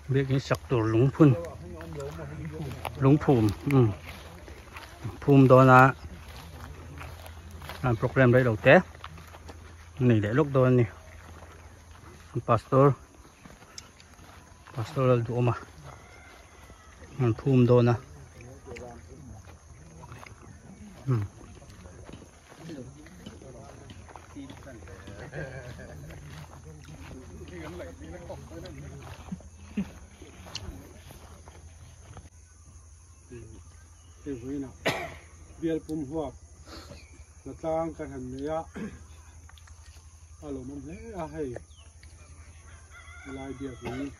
biết cái sọc tổ lúng phun lúng phùm phùm đó là program đấy đầu tiên này để lúc đó này pastor là đủ mà phùm đó nè cái vui nào biel pum hoa là tang cái hành này á alo mình lấy hay lại biel vui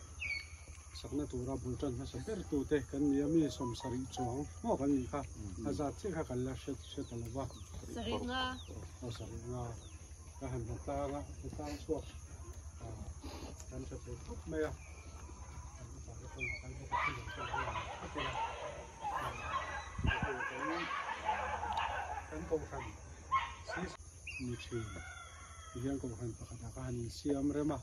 sắc na tura bul trần nó sắp bể tụt thế cái này mi som sari chong ngó cái gì khác azat chứ khác là sẽ là va sari nga cái hành nó tang suốt kan sẽ phải thúc mê à kan cầu khăn như thế hiện cầu khăn phải đặt khăn xiêm rồi mà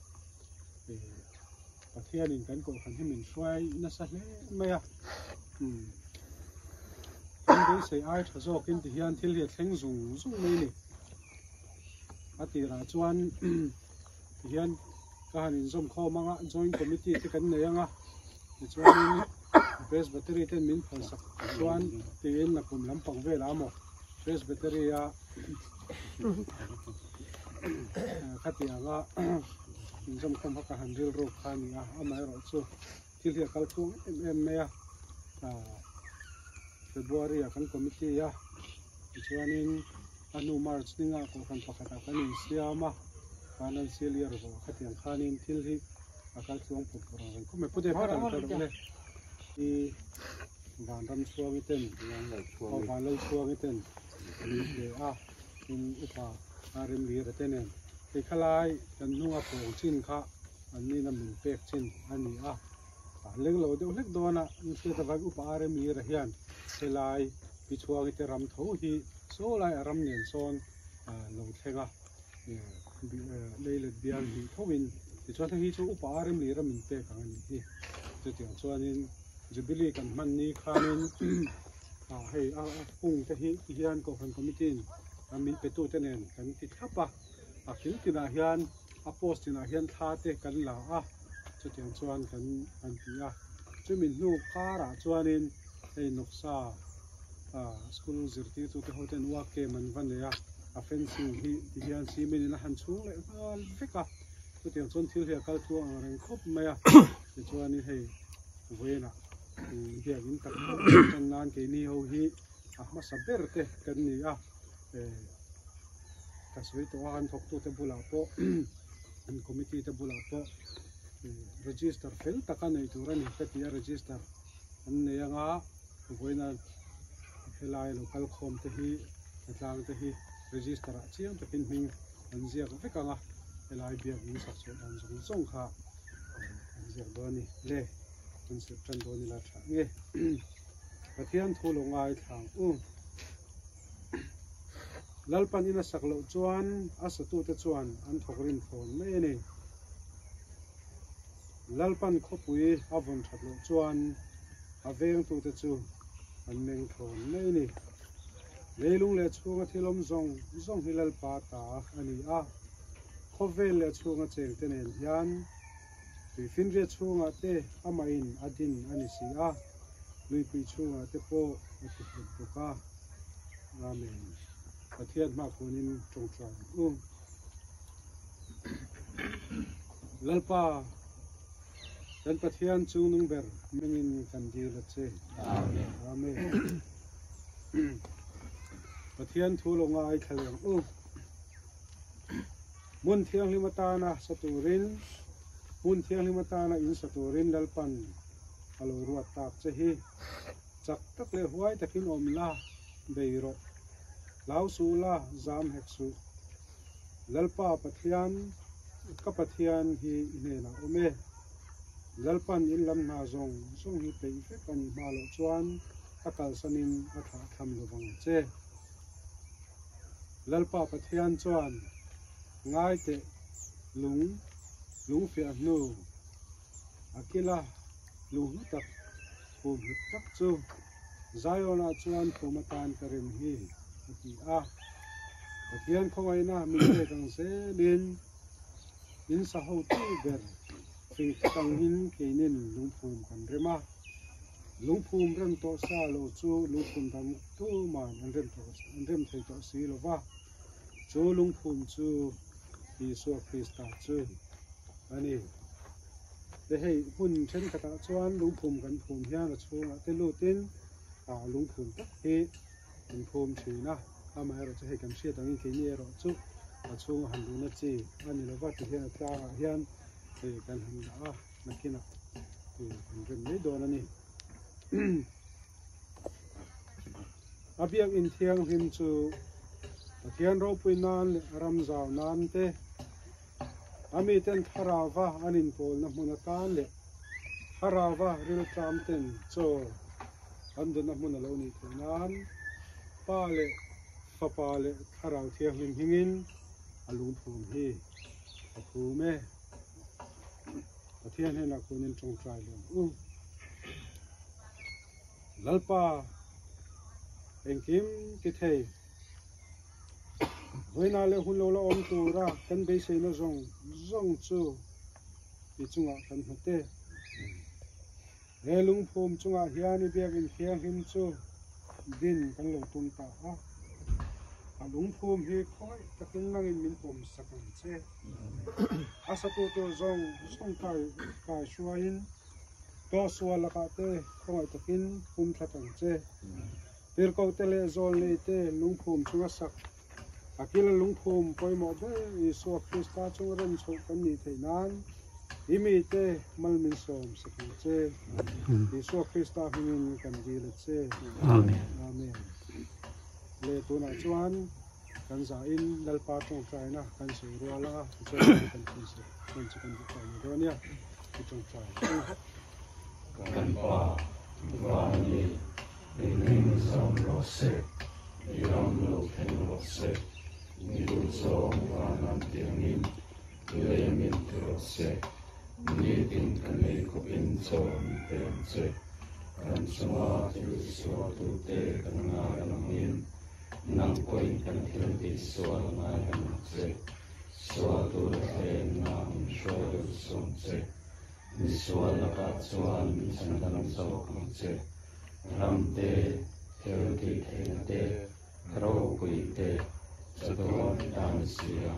ประเทศนี้กันก็คันให้มันช่วยน่าสักเล็กไหมอ่ะคนที่ใส่ไอ้ทศกินที่เฮียนที่เรียกเข่งสูงไม่นี่อาทิตย์ละจวนที่เฮียนก็หันส่งข้อมังอ่ะ join committee ที่กันเนี่ยยังอ่ะจวนนี้ presbytery ที่มินพันสักจวนที่เอ็นนักบุญลำปังเวลาหมด presbytery อ่ะขัดที่อ่ะจำคำพักหันเรื่องโรคขานี่อ่ะไม่รอดสู้ที่เรียกกันช่วงเนี่ยFebruary กันคอมมิชชั่นอ่ะช่วงนี้อนุมาร์ชนี่อ่ะก็กันพักกันกันอินเซียมาการันเซียเรียร์ก็ขัดยังขานี่ที่ที่กันช่วงพุทธกราชก็ไม่พูดได้พอตั้งแต่เลยที่การรำช่วงนี้เต็มเอาการเล่นช่วงนี้เต็มนี่เดี๋ยวอินอุปอาริมเรียร์เต็มเนี่ยที่ขลายกันนุ่งอาโปงชิ้นค่ะอันนี้น้ำมันเป็กชิ้นอันนี้เล็กเราเดี๋ยวเล็กโดนนี่คือตะวันอุปอาริมีระเฮียนขลายพิชวากิจรำทูฮีโซลายรำเนียนโซนเราเท่งเลยเบียร์ฮีทวินที่ชวนที่ชูอุปอาริมีรำมันเป็กอันนี้จะเดี๋ยวชวนนี้จะบิลีกันมันนี่ขานินให้ปุ่งจะฮีเฮียนก็เป็นคอมมิชชั่นมันเป็นตัวเต็นกันติดขับปะคิดที่นาเฮียนโพสต์ที่นาเฮียนท่าเตะกันหล่าจะเตียงชวนกันอันที่จะมีลูกค้าระชวนนินให้นกซาสกุลจิตที่ตัวที่เขาเต้นว่าเกมันวันนี้เฟนซิ่งที่เฮียนซีมินหันชูเลยฟิกจะเตียงชวนที่เฮียกันตัวอะไรครบไหมจะชวนนี่ให้เวน่ะเฮียกินกันจันนานเกนี่เขาฮีมาสับเบอร์เตะกันนี่ก็สวยตัวอันทกตัวเตบุลาโปอันคอมมิตี้เตบุลาโปregister fail ตะกันในตัวนี้ก็ที่ register อันนี้ยังวันนั้นเฮลัย local com ที่ต่างที่ register เชี่ยงจะเป็นหิงอันเสียก็ฟิกกันเฮลัยเบียร์มีสักส่วนอันส่งค่ะอันเสียโดนนี่เล่อันเสียโดนนี่ละช่างเงี้ยประเทศทั่วโลกไอ้ทางลัลปันอินาสักเหล่าจวนสตูเตจวนอันทกรินโฟนไม่เนี่ยลัลปันขบุยวันชัดเหล่าจวนเวงตูเตจูอันเมงโฟนไม่เนี่ยเลลุงเลชูงที่ลมซงฮิลัลปาตาอันนี้ขบเวลเลชูงเจงเตเนนยันปีฟินเรชูงเตอามาอินอดินอันนี้สิลุยปีชูงเตโปอัติฟุตุกาอาเมนประเทศมากกว่านี้จงใจลัลปาดันประเทศจูนึงเบอร์ไม่ยินกันดีละเจ้อาเมนประเทศทั่วโลกไอ้ทะเลมุนเทียงลิมตานะสตูรินมุนเทียงลิมตานะอินสตูรินลัลปันฮัลโหลรัวตากเจฮีจักตักเลหัวตะกินอมลาเบย์โรลาวสูลาจามเฮกสูลัลปาปัทยานกับปัทยานฮีเนนะโอเมลัลปันอินลำนาซงฮีเปย์เฟกันมาลจวนอากาศสนินอัฐทำลวังเจลัลปาปัทยานจวนง่ายเตลุงเฟียนูอากิลา lu tak phum tak chu Zion chuan phumatan karim hi ati a pathian khowai na mi le kang se lin in sa ho ti ber sing tang hin kenin lungphum kan rema lungphum rem to sa lo chu lungphum dam tu man an rem thei to si lo wa chu lungphum chu Isu Krista chu ani để hay hun trên cái tạo chuan lung phum gần phum hiang là chu cái lô tin lung phum tất he gần phum chỉ na ama rồi cho hay cần xe tặng cái nhẹ rồi chu chu hành lung nó chỉ anh là vắt thì hiang ta hiang thì cần hành đã là kia nào thì hành gần mấy đồ này abiang in thiang him chu thian ro pui nan ram zau nan te ami ten harawa anin pol na muna tan le harawa ril tram ten cho ando na muna lo ni nan pa le fa pa le haraw thiang him hingin alung phum hi phume pathian he na kunin trong trai lo lalpa engkim ki thei với nào là hun lâu là om tu ra căn bây giờ nó rong chu thì chúng ta cần hết thế hệ lung phum chúng ta hiện nay bây giờ hiện hình chu din căn lâu tung ta ha lung phum hi khoi tất nhiên là mình phum sắc anh chế asa tu rong kai suain to sual là cái thế khoi tất nhiên phum sắc anh chế per câu tele zol này thế lung phum chúng ta sắc akila lungphum poimo be Isu Krista chung ren chho kan ni theinan imi te malmin som sakang che Isu Krista hingin kan di le che amen amen le tuna chuan kan za in lalpa chung trai na kan se ro la che kan se kan se kan di trai ro nia chung trai kan pa wa ni in som ro se yam lo ken ro se ni so nan tiangin lemin tro se ni tin kan le ko in so pen se kan sama tu so tu te kan nga langin nang koin kan thil ti so na han se so tu te nang so som se ni so la ka chuan san tan so kan se ram te theo thì thế te rau quỷ te sa to dan sia